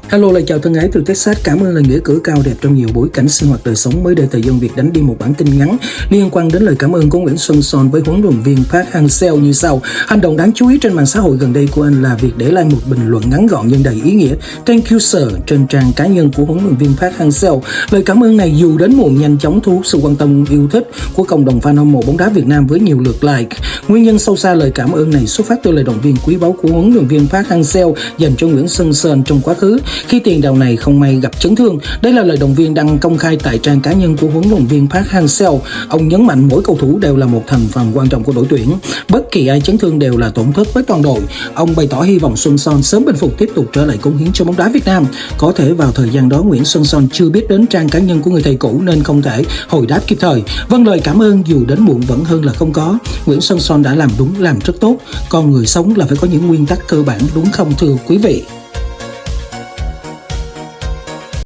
Hello, lời chào thân ái từ Texas. Cảm ơn lời nghĩa cử cao đẹp trong nhiều bối cảnh sinh hoạt đời sống. Mới đây, Thời dân Việt đánh đi một bản tin ngắn liên quan đến lời cảm ơn của Nguyễn Xuân Son với huấn luyện viên Park Hang-seo như sau. Hành động đáng chú ý trên mạng xã hội gần đây của anh là việc để lại một bình luận ngắn gọn nhưng đầy ý nghĩa "Thank you sir" trên trang cá nhân của huấn luyện viên Park Hang-seo. Lời cảm ơn này dù đến muộn nhanh chóng thu hút sự quan tâm yêu thích của cộng đồng fan hâm mộ bóng đá Việt Nam với nhiều lượt like. Nguyên nhân sâu xa lời cảm ơn này xuất phát từ lời động viên quý báu của huấn luyện viên Park Hang-seo dành cho Nguyễn Xuân Son trong quá khứ khi tiền đạo này không may gặp chấn thương. Đây là lời động viên đăng công khai tại trang cá nhân của huấn luyện viên Park Hang-seo. Ông nhấn mạnh mỗi cầu thủ đều là một thành phần quan trọng của đội tuyển. Bất kỳ ai chấn thương đều là tổn thất với toàn đội. Ông bày tỏ hy vọng Xuân Son sớm bình phục tiếp tục trở lại cống hiến cho bóng đá Việt Nam. Có thể vào thời gian đó Nguyễn Xuân Son chưa biết đến trang cá nhân của người thầy cũ nên không thể hồi đáp kịp thời. Vâng, lời cảm ơn dù đến muộn vẫn hơn là không có. Nguyễn Xuân Son đã làm đúng, làm rất tốt. Con người sống là phải có những nguyên tắc cơ bản, đúng không thưa quý vị?